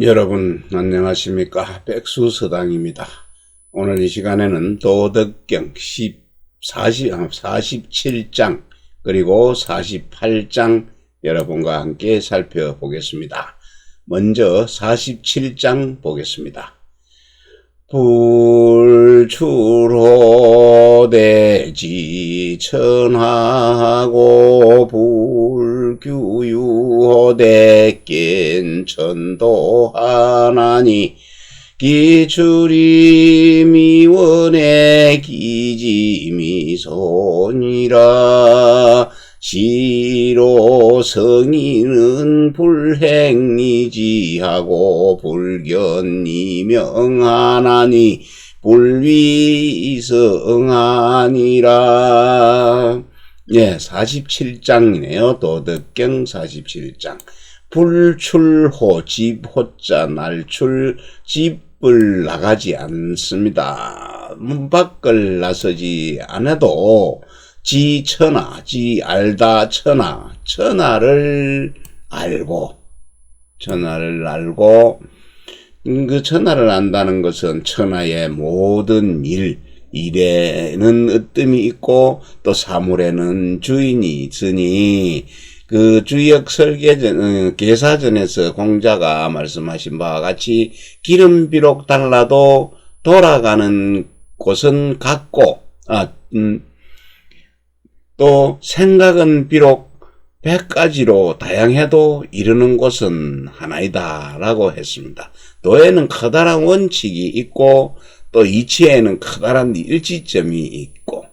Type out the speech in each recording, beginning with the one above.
여러분 안녕하십니까. 백수서당입니다. 오늘 이 시간에는 도덕경 47장 그리고 48장 여러분과 함께 살펴보겠습니다. 먼저 47장 보겠습니다. 불출호대지 천하고 불규유호대 깬천도하나니 기출이 미원의 기지미손이라 시로 성인은 불행이지하고 불견이 명하나니 불위성하니라. 47장이네요. 도덕경 47장. 불출호, 집호자, 날출, 집을 나가지 않습니다. 문 밖을 나서지 않아도 지천하, 알다 천하를 알고 그 천하를 안다는 것은 천하의 모든 일에는 으뜸이 있고 또 사물에는 주인이 있으니 그 주역 설계전, 계사전에서 공자가 말씀하신 바와 같이 길은 비록 달라도 돌아가는 곳은 같고, 또 생각은 비록 100가지로 다양해도 이르는 곳은 하나이다 라고 했습니다. 도에는 커다란 원칙이 있고 또 이치에는 커다란 일치점이 있고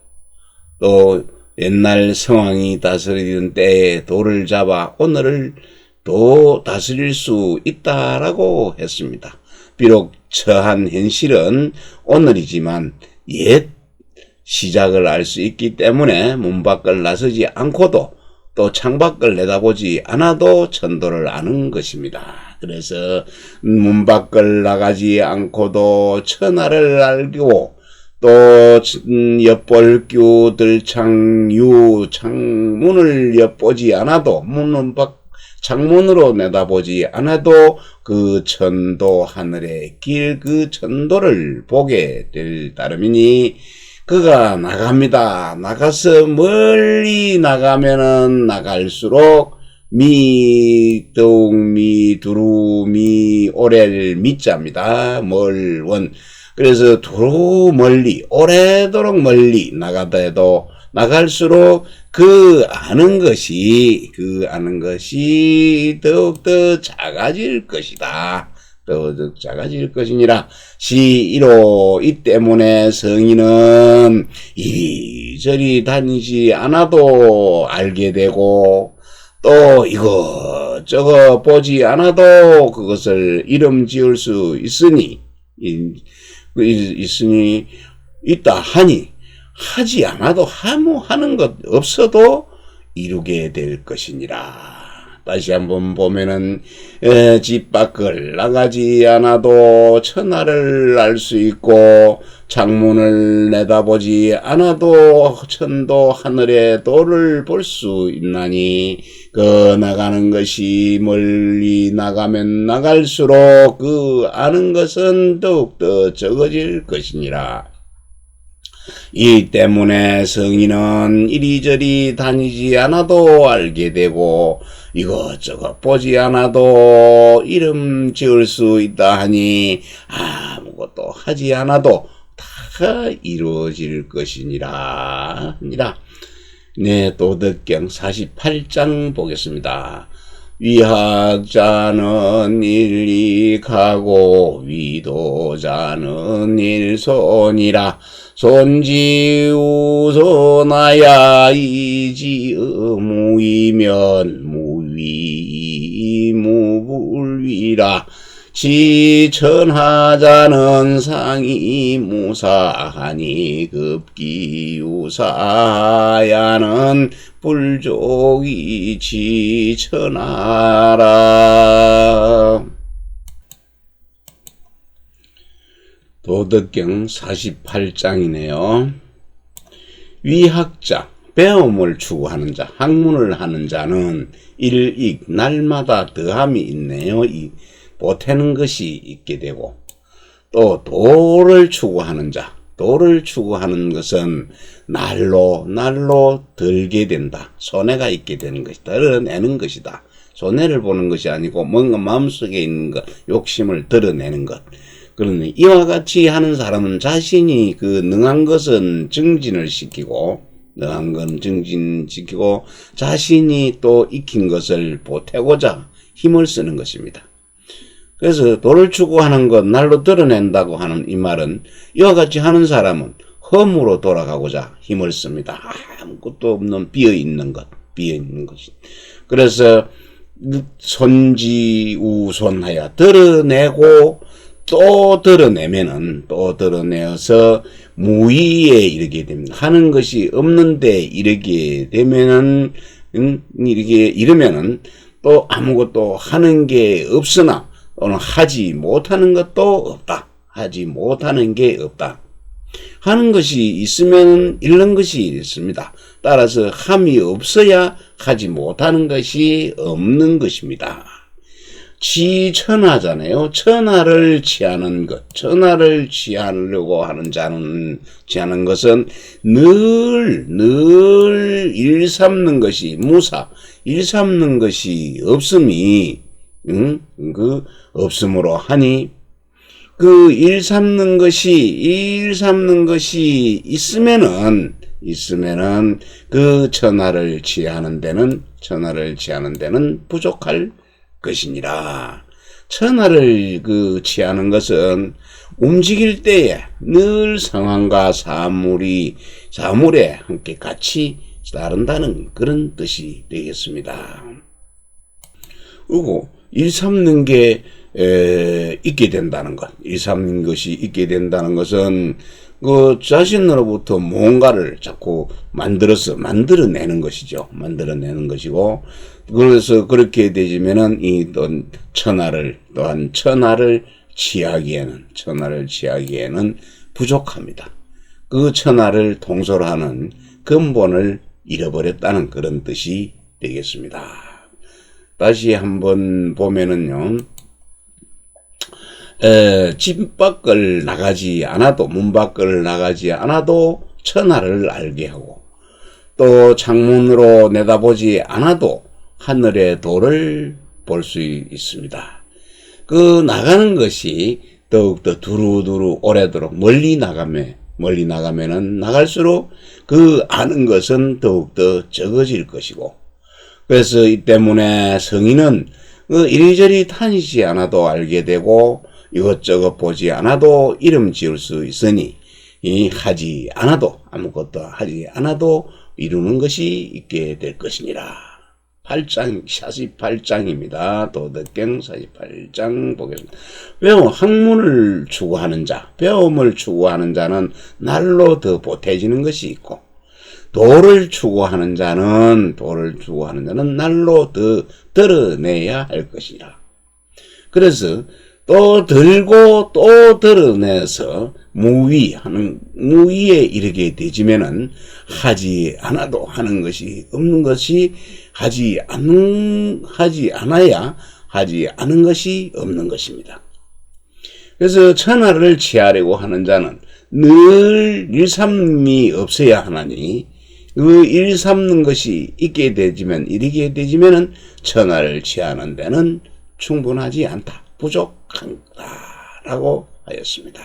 또 옛날 성왕이 다스리던 때에 도를 잡아 오늘을 도 다스릴 수 있다라고 했습니다. 비록 처한 현실은 오늘이지만 옛 시작을 알 수 있기 때문에 문 밖을 나서지 않고도 또 창밖을 내다보지 않아도 천도를 아는 것입니다. 그래서 문 밖을 나가지 않고도 천하를 알고 또 엿볼규 들창유 창문을 엿보지 않아도 창문으로 내다보지 않아도 그 천도 하늘의 길 그 천도를 보게 될 따름이니 그가 나갑니다. 나가서 멀리 나가면은 나갈수록 두루 오래를 미자입니다. 멀원. 그래서 두루 멀리 오래도록 멀리 나가다 해도 나갈수록 그 아는 것이 더욱더 작아질 것이다. 더욱 작아질 것이니라. 시이로 이 때문에 성인은 이리저리 다니지 않아도 알게 되고 또 이것저것 보지 않아도 그것을 이름 지을 수 있으니 있다 하니 하지 않아도 하는 것 없어도 이루게 될 것이니라. 다시 한번 보면은 집 밖을 나가지 않아도 천하를 알 수 있고 창문을 내다보지 않아도 천도 하늘의 도를 볼 수 있나니 그 나가는 것이 멀리 나가면 나갈수록 그 아는 것은 더욱더 적어질 것이니라. 이 때문에 성인은 이리저리 다니지 않아도 알게 되고 이것저것 보지 않아도 이름 지을 수 있다 하니 아무것도 하지 않아도 다 이루어질 것이니라. 도덕경 48장 보겠습니다. 위학자는 일리하고 위도자는 일손이라. 손지우소나야 이지의무이면 무위무불위라. 지천하자는 상이무사하니 급기유사야는 불족이 지천하라. 도덕경 48장이네요. 위학자, 배움을 추구하는 자, 학문을 하는 자는 일익, 날마다 더함이 있네요. 보태는 것이 있게 되고, 또 도를 추구하는 자, 도를 추구하는 것은 날로 들게 된다. 손해가 있게 되는 것이다. 드러내는 것이다. 손해를 보는 것이 아니고 뭔가 마음속에 있는 것, 욕심을 드러내는 것. 그러니 이와 같이 하는 사람은 자신이 그 능한 것은 증진을 시키고, 능한 건 증진시키고 자신이 또 익힌 것을 보태고자 힘을 쓰는 것입니다. 그래서 도를 추구하는 것, 날로 드러낸다고 하는 이 말은 이와 같이 하는 사람은 험으로 돌아가고자 힘을 씁니다. 아무것도 없는 비어있는 것. 그래서 손지우손하여 드러내고 또 드러내어서 무의에 이르게 됩니다. 하는 것이 없는데 이르게 되면은, 이르면은 또 아무것도 하는 게 없으나 또는 하지 못하는 것도 없다. 하지 못하는 게 없다. 하는 것이 있으면 잃는 것이 있습니다. 따라서 함이 없어야 하지 못하는 것이 없는 것입니다. 천하잖아요. 천하를 취하는 것. 천하를 취하려고 하는 자는, 취하는 것은 늘 일삼는 것이 무사, 일삼는 것이 없음이, 없음으로 하니, 그 일삼는 것이 있으면은 그 천하를 취하는 데는 부족할 것이니라. 천하를 취하는 것은 움직일 때에 늘 상황과 사물에 함께 같이 따른다는 그런 뜻이 되겠습니다. 그리고 일삼는 게 있게 된다는 것. 일삼는 것이 있게 된다는 것은 그 자신으로부터 뭔가를 자꾸 만들어내는 것이죠. 만들어내는 것이고, 그래서 그렇게 되지면은 또한 천하를 취하기에는 부족합니다. 그 천하를 통솔 하는 근본을 잃어버렸다는 그런 뜻이 되겠습니다. 다시 한번 보면은요, 집 밖을 나가지 않아도, 문 밖을 나가지 않아도 천하를 알게 하고, 또 창문으로 내다보지 않아도 하늘의 도를 볼 수 있습니다. 그 나가는 것이 더욱더 두루두루 오래도록 멀리 나가면은 나갈수록 그 아는 것은 더욱더 적어질 것이고, 그래서 이 때문에 성인은 이리저리 다니지 않아도 알게 되고, 이것저것 보지 않아도 이름 지을 수 있으니, 아무것도 하지 않아도 이루는 것이 있게 될 것이니라. 48장입니다. 도덕경 48장 보겠습니다. 학문을 추구하는 자, 배움을 추구하는 자는 날로 더 보태지는 것이 있고, 도를 추구하는 자는 날로 더 드러내야 할 것이라. 그래서 또 들고 또 드러내서 무위에 이르게 되지면은 하지 않아도 하는 것이 없는 것이 하지 않은 것이 없는 것입니다. 그래서 천하를 취하려고 하는 자는 늘 일삼이 없어야 하나니, 그 일삼는 것이 이르게 되지면은 천하를 취하는 데는 충분하지 않다. 부족한다라고 하였습니다.